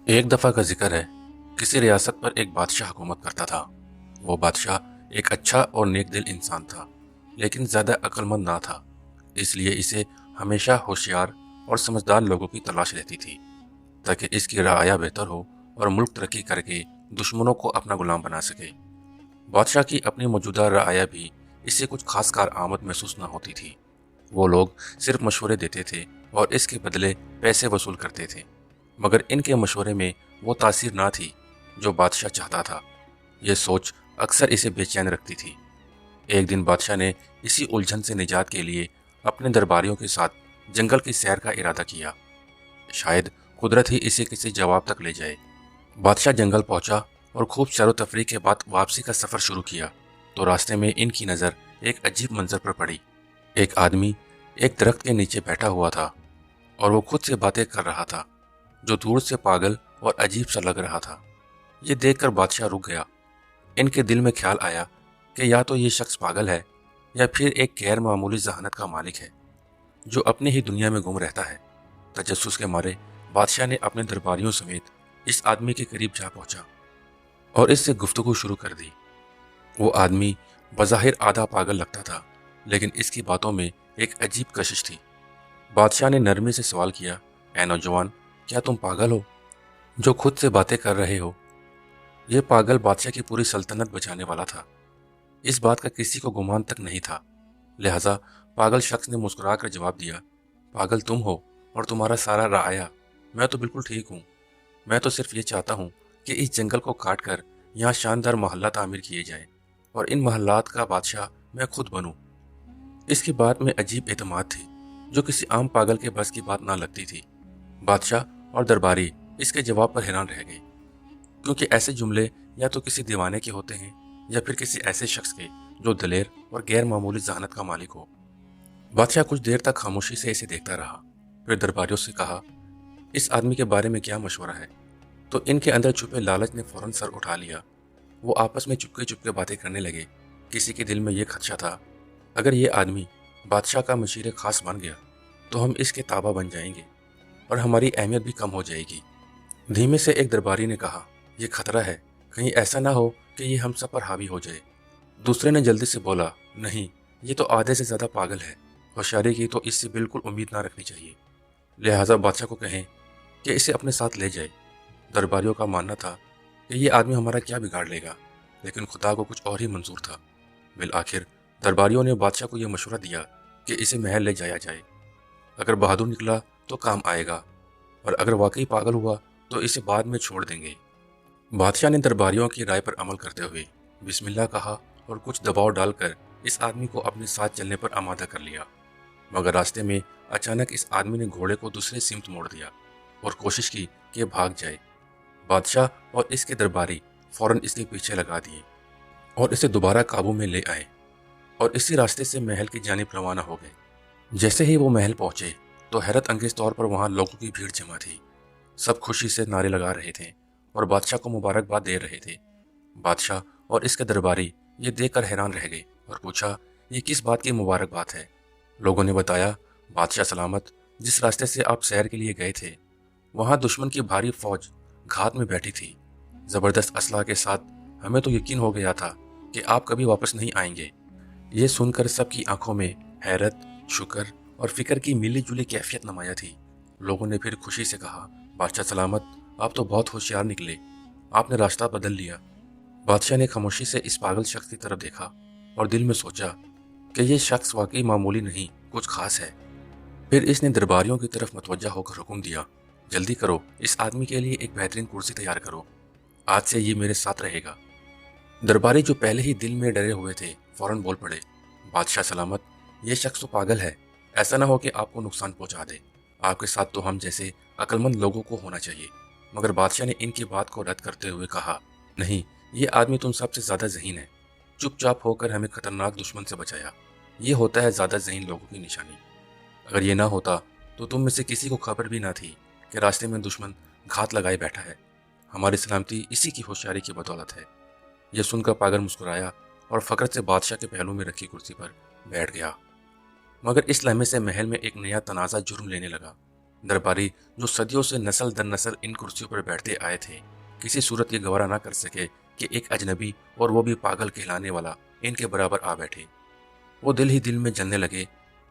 ایک دفعہ کا ذکر ہے، کسی ریاست پر ایک بادشاہ حکومت کرتا تھا۔ وہ بادشاہ ایک اچھا اور نیک دل انسان تھا، لیکن زیادہ عقل مند نہ تھا۔ اس لیے اسے ہمیشہ ہوشیار اور سمجھدار لوگوں کی تلاش رہتی تھی، تاکہ اس کی رعایا بہتر ہو اور ملک ترقی کر کے دشمنوں کو اپنا غلام بنا سکے۔ بادشاہ کی اپنی موجودہ رعایا بھی اسے کچھ خاص کارآمد محسوس نہ ہوتی تھی۔ وہ لوگ صرف مشورے دیتے تھے اور اس کے بدلے پیسے وصول کرتے تھے، مگر ان کے مشورے میں وہ تاثیر نہ تھی جو بادشاہ چاہتا تھا۔ یہ سوچ اکثر اسے بے چین رکھتی تھی۔ ایک دن بادشاہ نے اسی الجھن سے نجات کے لیے اپنے درباریوں کے ساتھ جنگل کی سیر کا ارادہ کیا۔ شاید قدرت ہی اسے کسی جواب تک لے جائے۔ بادشاہ جنگل پہنچا اور خوب سیر و تفریح کے بعد واپسی کا سفر شروع کیا تو راستے میں ان کی نظر ایک عجیب منظر پر پڑی۔ ایک آدمی ایک درخت کے نیچے بیٹھا ہوا تھا اور وہ خود سے باتیں کر رہا تھا، جو دور سے پاگل اور عجیب سا لگ رہا تھا۔ یہ دیکھ کر بادشاہ رک گیا۔ ان کے دل میں خیال آیا کہ یا تو یہ شخص پاگل ہے یا پھر ایک غیر معمولی ذہانت کا مالک ہے جو اپنی ہی دنیا میں گم رہتا ہے۔ تجسس کے مارے بادشاہ نے اپنے درباریوں سمیت اس آدمی کے قریب جا پہنچا اور اس سے گفتگو شروع کر دی۔ وہ آدمی بظاہر آدھا پاگل لگتا تھا، لیکن اس کی باتوں میں ایک عجیب کشش تھی۔ بادشاہ نے نرمی سے سوال کیا، اے نوجوان، کیا تم پاگل ہو جو خود سے باتیں کر رہے ہو؟ یہ پاگل بادشاہ کی پوری سلطنت بچانے والا تھا۔ اس بات کا کسی کو گمان تک نہیں تھا، لہذا پاگل شخص نے مسکرا کر جواب دیا، پاگل تم ہو اور تمہارا سارا رعایا، میں تو بالکل ٹھیک ہوں۔ میں تو صرف یہ چاہتا ہوں کہ اس جنگل کو کاٹ کر یہاں شاندار محلہ تعمیر کیے جائیں اور ان محلات کا بادشاہ میں خود بنوں۔ اس کی بات میں عجیب اعتماد تھی جو کسی عام پاگل کے بس کی بات نہ لگتی تھی۔ بادشاہ اور درباری اس کے جواب پر حیران رہ گئے، کیونکہ ایسے جملے یا تو کسی دیوانے کے ہوتے ہیں یا پھر کسی ایسے شخص کے جو دلیر اور غیر معمولی ذہانت کا مالک ہو۔ بادشاہ کچھ دیر تک خاموشی سے اسے دیکھتا رہا، پھر درباریوں سے کہا، اس آدمی کے بارے میں کیا مشورہ ہے؟ تو ان کے اندر چھپے لالچ نے فوراً سر اٹھا لیا۔ وہ آپس میں چپکے چپکے باتیں کرنے لگے۔ کسی کے دل میں یہ خدشہ تھا، اگر یہ آدمی بادشاہ کا مشیر خاص بن گیا تو ہم اس کے تابع بن جائیں گے اور ہماری اہمیت بھی کم ہو جائے گی۔ دھیمے سے ایک درباری نے کہا، یہ خطرہ ہے، کہیں ایسا نہ ہو کہ یہ ہم سب پر حاوی ہو جائے۔ دوسرے نے جلدی سے بولا، نہیں، یہ تو آدھے سے زیادہ پاگل ہے، ہوشیاری کی تو اس سے بالکل امید نہ رکھنی چاہیے، لہٰذا بادشاہ کو کہیں کہ اسے اپنے ساتھ لے جائے۔ درباریوں کا ماننا تھا کہ یہ آدمی ہمارا کیا بگاڑ لے گا، لیکن خدا کو کچھ اور ہی منظور تھا۔ بالآخر درباریوں نے بادشاہ کو یہ مشورہ دیا کہ اسے محل لے جایا جائے۔ اگر بہادر نکلا تو کام آئے گا، اور اگر واقعی پاگل ہوا تو اسے بعد میں چھوڑ دیں گے۔ بادشاہ نے درباریوں کی رائے پر عمل کرتے ہوئے بسم اللہ کہا اور کچھ دباؤ ڈال کر اس آدمی کو اپنے ساتھ چلنے پر آمادہ کر لیا، مگر راستے میں اچانک اس آدمی نے گھوڑے کو دوسرے سمت موڑ دیا اور کوشش کی کہ یہ بھاگ جائے۔ بادشاہ اور اس کے درباری فوراً اس کے پیچھے لگا دیے اور اسے دوبارہ قابو میں لے آئے اور اسی راستے سے محل کی جانب روانہ ہو گئے۔ جیسے ہی وہ محل پہنچے تو حیرت انگیز طور پر وہاں لوگوں کی بھیڑ جمع تھی۔ سب خوشی سے نعرے لگا رہے تھے اور بادشاہ کو مبارکباد دے رہے تھے۔ بادشاہ اور اس کے درباری یہ دیکھ کر حیران رہ گئے اور پوچھا، یہ کس بات کی مبارکباد ہے؟ لوگوں نے بتایا، بادشاہ سلامت، جس راستے سے آپ سیر کے لیے گئے تھے وہاں دشمن کی بھاری فوج گھات میں بیٹھی تھی، زبردست اسلحہ کے ساتھ۔ ہمیں تو یقین ہو گیا تھا کہ آپ کبھی واپس نہیں آئیں گے۔ یہ سن کر سب کی آنکھوں میں حیرت، شکر اور فکر کی ملی جلی کیفیت نمایاں تھی۔ لوگوں نے پھر خوشی سے کہا، بادشاہ سلامت، آپ تو بہت ہوشیار نکلے، آپ نے راستہ بدل لیا۔ بادشاہ نے خاموشی سے اس پاگل شخص کی طرف دیکھا اور دل میں سوچا کہ یہ شخص واقعی معمولی نہیں، کچھ خاص ہے۔ پھر اس نے درباریوں کی طرف متوجہ ہو کر حکم دیا، جلدی کرو، اس آدمی کے لیے ایک بہترین کرسی تیار کرو، آج سے یہ میرے ساتھ رہے گا۔ درباری جو پہلے ہی دل میں ڈرے ہوئے تھے فوراً بول پڑے، بادشاہ سلامت، یہ شخص تو پاگل ہے، ایسا نہ ہو کہ آپ کو نقصان پہنچا دے۔ آپ کے ساتھ تو ہم جیسے عقل مند لوگوں کو ہونا چاہیے۔ مگر بادشاہ نے ان کی بات کو رد کرتے ہوئے کہا، نہیں، یہ آدمی تم سب سے زیادہ ذہین ہے، چپ چاپ ہو کر ہمیں خطرناک دشمن سے بچایا۔ یہ ہوتا ہے زیادہ ذہین لوگوں کی نشانی۔ اگر یہ نہ ہوتا تو تم میں سے کسی کو خبر بھی نہ تھی کہ راستے میں دشمن گھات لگائے بیٹھا ہے۔ ہماری سلامتی اسی کی ہوشیاری کی بدولت ہے۔ یہ سن کر پاگل مسکرایا اور فقر سے بادشاہ کے پہلو میں رکھی کرسی پر بیٹھ گیا۔ مگر اس لمحے سے محل میں ایک نیا تنازع جرم لینے لگا۔ بادشاہ نے کہا، یہ کس بات کی مبارکباد ہے؟ تو ان کے दरबारी जो सदियों से नस्ल दर नस्ल इन कुर्सियों पर बैठते आए थे, किसी सूरत ये गवारा ना कर सके कि एक अजनबी और वो भी पागल कहलाने वाला इनके बराबर आ बैठे। वो दिल ही दिल में जलने लगे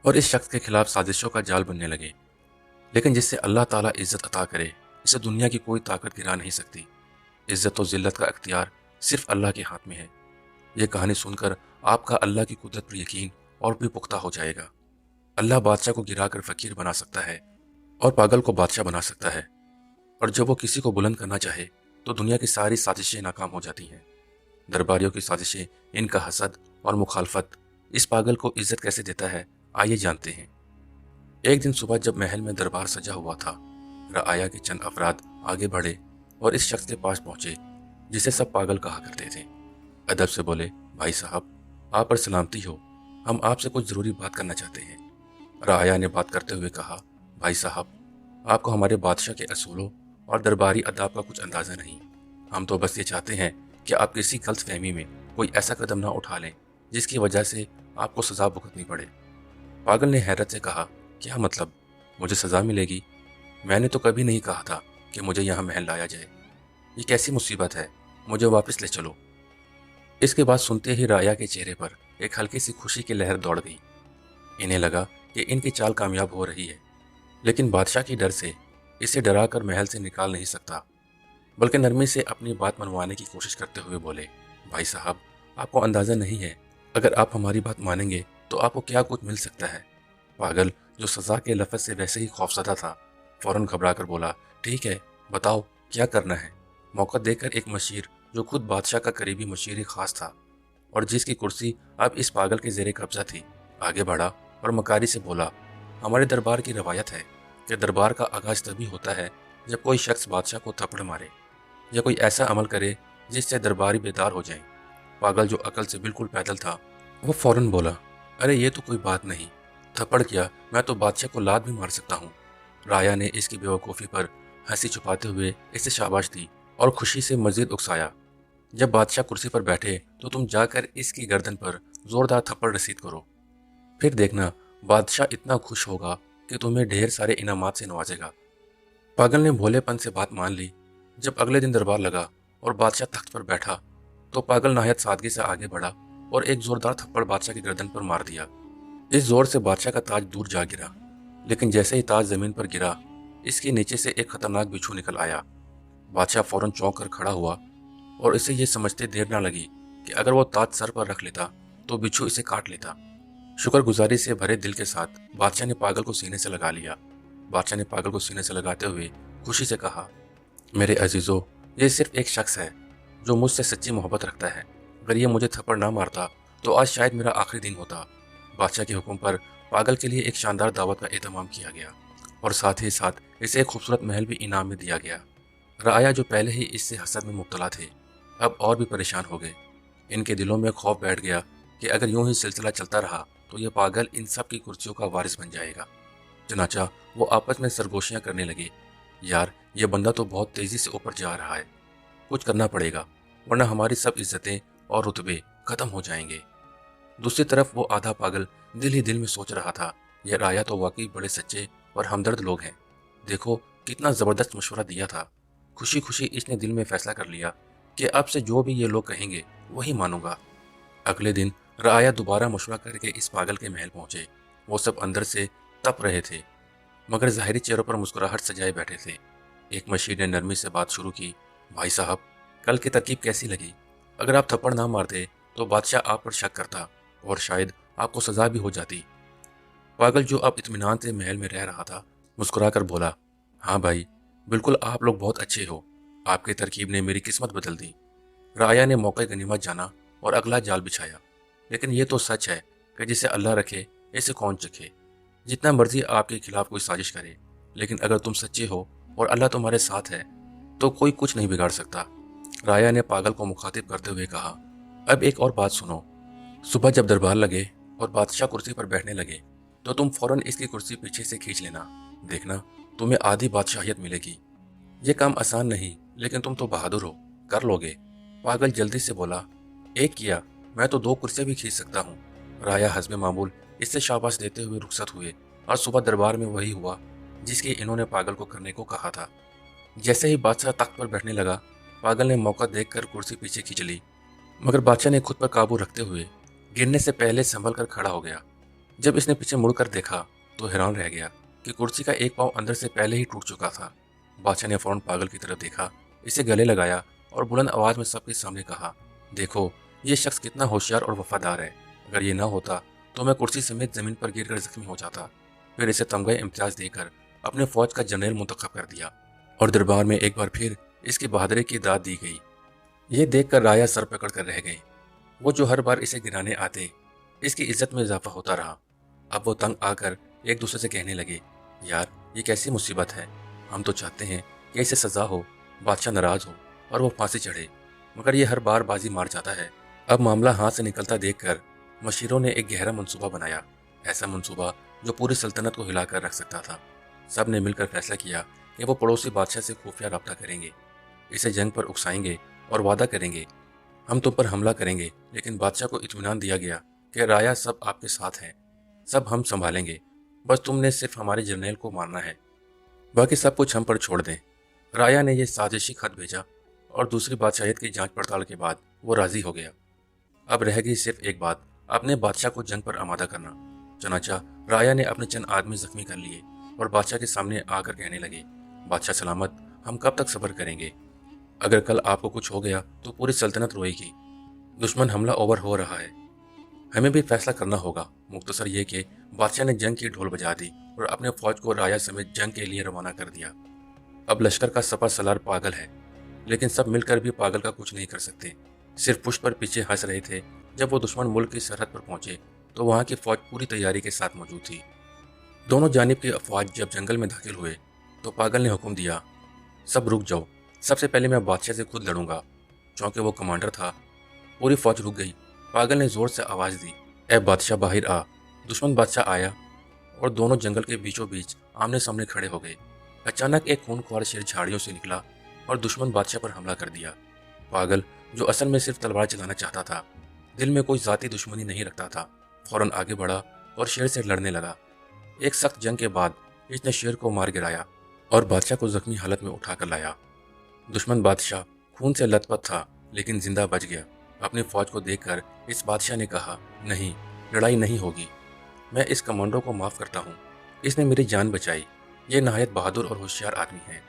और इस शख्स के खिलाफ साजिशों का जाल बनने लगे। लेकिन जिससे अल्लाह ताला इज्जत अता करे, इसे दुनिया की कोई ताकत गिरा नहीं सकती। इज्जत और जिल्लत का इख्तियार सिर्फ अल्लाह के हाथ में है। ये कहानी सुनकर आपका अल्लाह की कुदरत पर यकीन और भी पुख्ता हो जाएगा। अल्लाह बादशाह को गिराकर फकीर बना सकता है और पागल को बादशाह बना सकता है, और जब वो किसी को बुलंद करना चाहे तो दुनिया की सारी साजिशें नाकाम हो जाती हैं। दरबारियों की साजिशें, इनका हसद और मुखालफत इस पागल को इज्जत कैसे देता है, आइए जानते हैं। एक दिन सुबह जब महल में दरबार सजा हुआ था, रआया के चंद अफराद आगे बढ़े और इस शख्स के पास पहुंचे जिसे सब पागल कहा करते थे। अदब से बोले, भाई साहब, आप पर सलामती हो, हम आपसे कुछ ज़रूरी बात करना चाहते हैं। रआया ने बात करते हुए कहा, भाई साहब, आपको हमारे बादशाह के असूलों और दरबारी अदाब का कुछ अंदाज़ा नहीं। हम तो बस ये चाहते हैं कि आप किसी गलत फहमी में कोई ऐसा कदम ना उठा लें जिसकी वजह से आपको सज़ा भुगतनी पड़े। पागल ने हैरत से कहा, क्या मतलब, मुझे सज़ा मिलेगी? मैंने तो कभी नहीं कहा था कि मुझे यहाँ महल लाया जाए। ये कैसी मुसीबत है, मुझे वापस ले चलो। इसके बाद सुनते ही राया के चेहरे पर एक हल्की सी खुशी की लहर दौड़ गई। इन्हें लगा कि इनकी चाल कामयाब हो रही है, लेकिन बादशाह की डर से इसे डरा कर महल से निकाल नहीं सकता, बल्कि नरमी से अपनी बात मनवाने की कोशिश करते हुए बोले, भाई साहब, आपको अंदाज़ा नहीं है, अगर आप हमारी बात मानेंगे तो आपको क्या कुछ मिल सकता है। पागल, जो सज़ा के लफ्ज़ से वैसे ही खौफजदा था, फौरन घबरा कर बोला, ठीक है, बताओ क्या करना है। मौका देकर एक मशीर, जो खुद बादशाह का करीबी मशीर खास था और जिसकी कुर्सी अब इस पागल के ज़ेरे कब्जा थी, आगे बढ़ा और मकारी से बोला, हमारे दरबार की रवायत है कि दरबार का आगाज़ तभी होता है जब कोई शख्स बादशाह को थप्पड़ मारे या कोई ऐसा अमल करे जिससे दरबारी बेदार हो जाए। पागल, जो अकल से बिल्कुल पैदल था, वो फौरन बोला, अरे ये तो कोई बात नहीं, थप्पड़ किया मैं तो बादशाह को लात भी मार सकता हूँ। राया ने इसकी बेवकूफ़ी पर हंसी छुपाते हुए इसे शाबाश दी और खुशी से मजीद उकसाया, जब बादशाह कुर्सी पर बैठे तो तुम जाकर इसकी गर्दन पर जोरदार थप्पड़ रसीद करो, फिर देखना बादशाह इतना खुश होगा कि तुम्हें ढेर सारे इनामात से नवाजेगा। पागल ने भोलेपन से बात मान ली। जब अगले दिन दरबार लगा और बादशाह तख्त पर बैठा तो पागल नायत सादगी से आगे बढ़ा और एक जोरदार थप्पड़ बादशाह की गर्दन पर मार दिया। इस जोर से बादशाह का ताज दूर जा गिरा, लेकिन जैसे ही ताज जमीन पर गिरा, इसके नीचे से एक खतरनाक बिच्छू निकल आया। बादशाह फौरन चौंक कर खड़ा हुआ और इसे ये समझते देर ना लगी कि अगर वो ताज सर पर रख लेता तो बिच्छू इसे काट लेता। शुक्रगुजारी से भरे दिल के साथ बादशाह ने पागल को सीने से लगा लिया। बादशाह ने पागल को सीने से लगाते हुए खुशी से कहा, मेरे अजीजों, ये सिर्फ एक शख्स है जो मुझसे सच्ची मोहब्बत रखता है। अगर ये मुझे थप्पड़ ना मारता तो आज शायद मेरा आखिरी दिन होता। बादशाह के हुक्म पर पागल के लिए एक शानदार दावत का एहतमाम किया गया और साथ ही साथ इसे एक खूबसूरत महल भी इनाम में दिया गया। राया, जो पहले ही इससे हसद में मुब्तला थे, अब और भी परेशान हो गए। इनके दिलों में खौफ बैठ गया कि अगर यूं ही सिलसिला चलता रहा तो ये पागल इन सब की कुर्सियों का वारिस बन जाएगा। चनाचा वो आपस में सरगोशियां करने लगे, यार ये बंदा तो बहुत तेजी से ऊपर जा रहा है, कुछ करना पड़ेगा वरना हमारी सब इज्जतें और रुतबे खत्म हो जाएंगे। दूसरी तरफ वो आधा पागल दिल ही दिल में सोच रहा था, यह राया तो वाकई बड़े सच्चे और हमदर्द लोग हैं। देखो कितना ज़बरदस्त मशवरा दिया था। खुशी खुशी इसने दिल में फैसला कर लिया कि अब से जो भी ये लोग कहेंगे वही मानूंगा। अगले दिन राया दोबारा मशवरा करके इस पागल के महल पहुंचे। वो सब अंदर से तप रहे थे, मगर ज़ाहिरी चेहरों पर मुस्कुराहट सजाए बैठे थे। एक मशीर ने नरमी से बात शुरू की, भाई साहब, कल की तरकीब कैसी लगी? अगर आप थप्पड़ ना मारते तो बादशाह आप पर शक करता और शायद आपको सजा भी हो जाती। पागल, जो अब इत्मीनान से महल में रह रहा था, मुस्कुरा कर बोला, हाँ भाई, बिल्कुल, आप लोग बहुत अच्छे हो, आपकी तरकीब ने मेरी किस्मत बदल दी। राया ने मौके गनीमत जाना और अगला जाल बिछाया। लेकिन ये तो सच है कि जिसे अल्लाह रखे इसे कौन चखे। जितना मर्जी आपके खिलाफ कोई साजिश करे, लेकिन अगर तुम सच्चे हो और अल्लाह तुम्हारे साथ है तो कोई कुछ नहीं बिगाड़ सकता। राया ने पागल को मुखातिब करते हुए कहा, अब एक और बात सुनो। सुबह जब दरबार लगे और बादशाह कुर्सी पर बैठने लगे तो तुम फौरन इसकी कुर्सी पीछे से खींच लेना। देखना तुम्हें आधी बादशाहियत मिलेगी। ये काम आसान नहीं, लेकिन तुम तो बहादुर हो, कर लोगे। पागल जल्दी से बोला, एक किया, मैं तो 2 कुर्सियां भी खींच सकता हूँ। राया हस्बे मामूल इससे शाबाश देते हुए रुखसत हुए और सुबह दरबार में वही हुआ जिसकी इन्होंने पागल को करने को कहा था। जैसे ही बादशाह तख्त पर बैठने लगा, पागल ने मौका देखकर कुर्सी पीछे खींच ली, मगर बादशाह ने खुद पर काबू रखते हुए गिरने से पहले संभल कर खड़ा हो गया। जब इसने पीछे मुड़कर देखा तो हैरान रह गया कि कुर्सी का एक पांव अंदर से पहले ही टूट चुका था। बादशाह ने फौरन पागल की तरफ देखा, इसे गले लगाया और बुलंद आवाज में सबके सामने कहा, देखो ये शख्स कितना होशियार और वफादार है। अगर ये ना होता तो मैं कुर्सी समेत जमीन पर गिरकर जख्मी हो जाता। फिर इसे तमगा इम्तियाज देकर अपने फौज का जनरल मुंतखब कर दिया और दरबार में एक बार फिर इसकी बहादुरी की दाद दी गई। ये देखकर राया सर पकड़ कर रह गई। वो जो हर बार इसे गिराने आते, इसकी इज्जत में इजाफा होता रहा। अब वो तंग आकर एक दूसरे से कहने लगे, यार ये कैसी मुसीबत है। हम तो चाहते हैं कि इसे सजा हो, बादशाह नाराज हो और वो फांसी चढ़े, मगर ये हर बार बाजी मार जाता है। अब मामला हाथ से निकलता देखकर मशीरों ने एक गहरा मंसूबा बनाया, ऐसा मंसूबा जो पूरी सल्तनत को हिलाकर रख सकता था। सब ने मिलकर फैसला किया कि वो पड़ोसी बादशाह से खुफिया रब्ता करेंगे, इसे जंग पर उकसाएंगे और वादा करेंगे, हम तुम पर हमला करेंगे। लेकिन बादशाह को इत्मीनान दिया गया कि राया सब आपके साथ हैं, सब हम संभालेंगे, बस तुमने सिर्फ हमारे जर्नैल को मारना है, बाकी सब कुछ हम पर छोड़ दें। राया ने यह साजिशी खत भेजा और दूसरी बादशाहियत की जांच पड़ताल के बाद वो राजी हो गया। अब रह गई सिर्फ एक बात, अपने बादशाह को जंग पर आमादा करना। चनाचा राया ने अपने चंद आदमी जख्मी कर लिए और बादशाह के सामने आकर कहने लगे, बादशाह सलामत, हम कब तक सब्र करेंगे। अगर कल आपको कुछ हो गया तो पूरी सल्तनत रोएगी। दुश्मन हमला ओवर हो रहा है, हमें भी फैसला करना होगा। मुख्तसर ये कि बादशाह ने जंग की ढोल बजा दी और अपने फौज को राया समेत जंग के लिए रवाना कर दिया। अब लश्कर का सपा सलार पागल है, लेकिन सब मिलकर भी पागल का कुछ नहीं कर सकते। सिर्फ पुष्प पर पीछे हंस रहे थे। जब वो दुश्मन मुल्क की सरहद पर पहुंचे तो वहां की फौज पूरी तैयारी के साथ मौजूद थी। दोनों जानिब की अफवाज जब जंगल में दाखिल हुए तो पागल ने हुक्म दिया, सब रुक जाओ, सबसे पहले मैं बादशाह से खुद लड़ूंगा। चूंकि वो कमांडर था, पूरी फौज रुक गई। पागल ने जोर से आवाज दी, ए बादशाह बाहर आ। दुश्मन बादशाह आया और दोनों जंगल के बीचों बीच आमने सामने खड़े हो गए। अचानक एक खूनख्वार शेर झाड़ियों से निकला और दुश्मन बादशाह पर हमला कर दिया। पागल, जो असल में सिर्फ तलवार चलाना चाहता था, दिल में कोई जाती दुश्मनी नहीं रखता था, फौरन आगे बढ़ा और शेर से लड़ने लगा। एक सख्त जंग के बाद इसने शेर को मार गिराया और बादशाह को जख्मी हालत में उठाकर लाया। दुश्मन बादशाह खून से लथपथ था, लेकिन जिंदा बच गया। अपनी फौज को देखकर इस बादशाह ने कहा, नहीं, लड़ाई नहीं होगी, मैं इस कमांडो को माफ करता हूँ, इसने मेरी जान बचाई। ये नहायत बहादुर और होशियार आदमी है,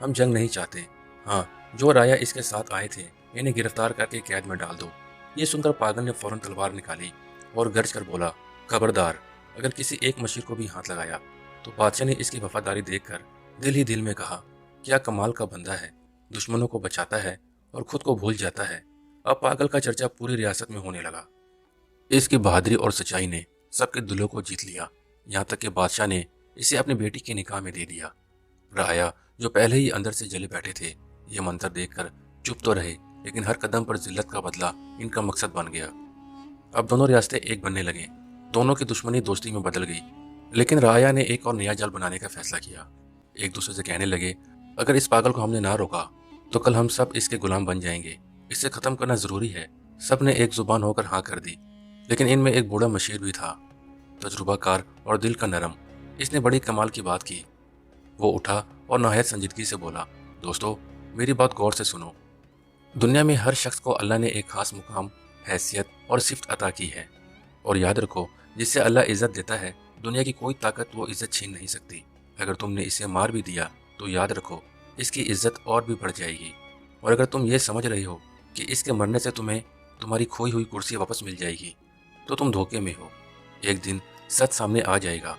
हम जंग नहीं चाहते। हाँ, जो राया इसके साथ आए थे इन्हें गिरफ्तार करके कैद में डाल दो। ये सुनकर पागल ने फौरन तलवार निकाली और गर्ज कर बोला, खबरदार, अगर किसी एक मशीर को भी हाथ लगाया। तो बादशाह ने इसकी वफादारी देखकर दिल ही दिल में कहा, क्या कमाल का बंदा है, दुश्मनों को बचाता है और खुद को भूल जाता है। अब पागल का चर्चा पूरी रियासत में होने लगा। इसकी बहादुरी और सच्चाई ने सबके दिलों को जीत लिया, यहाँ तक कि बादशाह ने इसे अपनी बेटी के निकाह में दे दिया। राया, जो पहले ही अंदर से जले बैठे थे, ये मंजर देखकर चुप तो रहे, लेकिन हर कदम पर जिल्लत का बदला इनका मकसद बन गया। अब दोनों रियासतें एक बनने लगे, दोनों की दुश्मनी दोस्ती में बदल गई। लेकिन राया ने एक और नया जाल बनाने का फैसला किया। एक दूसरे से कहने लगे, अगर इस पागल को हमने ना रोका तो कल हम सब इसके गुलाम बन जाएंगे, इसे खत्म करना जरूरी है। सब ने एक जुबान होकर हाँ कर दी, लेकिन इनमें एक बूढ़ा मशीर भी था, तजुर्बाकार और दिल का नरम। इसने बड़ी कमाल की बात की। वो उठा और नहायत संजीदगी से बोला, दोस्तों, मेरी बात गौर से सुनो। दुनिया में हर शख्स को अल्लाह ने एक खास मुकाम, हैसियत और सिफ्त अता की है, और याद रखो, जिससे अल्लाह इज्जत देता है, दुनिया की कोई ताकत वो इज्जत छीन नहीं सकती। अगर तुमने इसे मार भी दिया तो याद रखो, इसकी इज्जत और भी बढ़ जाएगी। और अगर तुम ये समझ रहे हो कि इसके मरने से तुम्हें तुम्हारी खोई हुई कुर्सी वापस मिल जाएगी, तो तुम धोखे में हो। एक दिन सच सामने आ जाएगा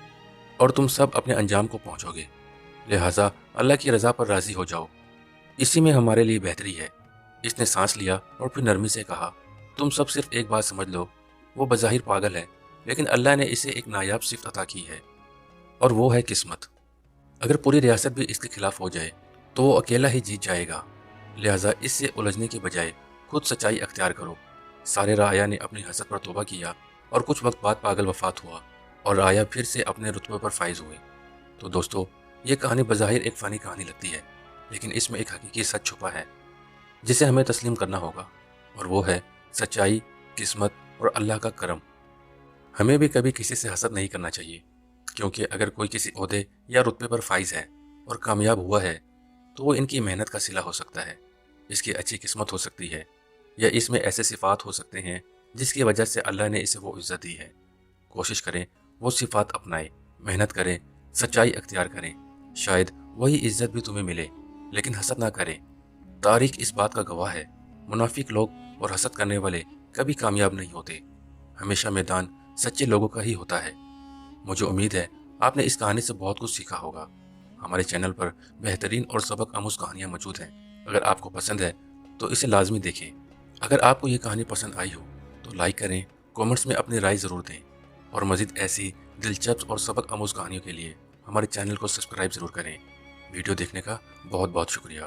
और तुम सब अपने अंजाम को पहुंचोगे। लिहाजा अल्लाह की रज़ा पर राजी हो जाओ, इसी में हमारे लिए बेहतरी है। इसने सांस लिया और फिर नरमी से कहा, तुम सब सिर्फ एक बात समझ लो, वो बज़ाहिर पागल है, लेकिन अल्लाह ने इसे एक नायाब सिफ्त अता की है, और वो है किस्मत। अगर पूरी रियासत भी इसके खिलाफ हो जाए तो वो अकेला ही जीत जाएगा। लिहाजा इससे उलझने के बजाय खुद सच्चाई अख्तियार करो। सारे राया ने अपनी हसरत पर तौबा किया और कुछ वक्त बाद पागल वफात हुआ और राया फिर से अपने रुतबे पर फाइज हुए। तो दोस्तों, ये कहानी बज़ाहिर एक फ़ानी कहानी लगती है, लेकिन इसमें एक हकीकी सच छुपा है जिसे हमें तस्लीम करना होगा, और वो है सच्चाई, किस्मत और अल्लाह का करम। हमें भी कभी किसी से हसद नहीं करना चाहिए। کیونکہ اگر کوئی کسی عہدے یا رتبے پر فائز ہے اور کامیاب ہوا ہے تو وہ ان کی محنت کا صلہ ہو سکتا ہے، اس کی اچھی قسمت ہو سکتی ہے، یا اس میں ایسے صفات ہو سکتے ہیں جس کی وجہ سے اللہ نے اسے وہ عزت دی ہے۔ کوشش کریں وہ صفات اپنائیں، محنت کریں، سچائی اختیار کریں، شاید وہی عزت بھی تمہیں ملے، لیکن حسد نہ کریں۔ تاریخ اس بات کا گواہ ہے، منافق لوگ اور حسد کرنے والے کبھی کامیاب نہیں ہوتے، ہمیشہ میدان سچے لوگوں کا ہی ہوتا ہے۔ مجھے امید ہے آپ نے اس کہانی سے بہت کچھ سیکھا ہوگا۔ ہمارے چینل پر بہترین اور سبق آموز کہانیاں موجود ہیں، اگر آپ کو پسند ہے تو اسے لازمی دیکھیں۔ اگر آپ کو یہ کہانی پسند آئی ہو تو لائک کریں، کومنٹس میں اپنی رائے ضرور دیں، اور مزید ایسی دلچسپ اور سبق آموز کہانیوں کے لیے ہمارے چینل کو سبسکرائب ضرور کریں۔ ویڈیو دیکھنے کا بہت بہت شکریہ۔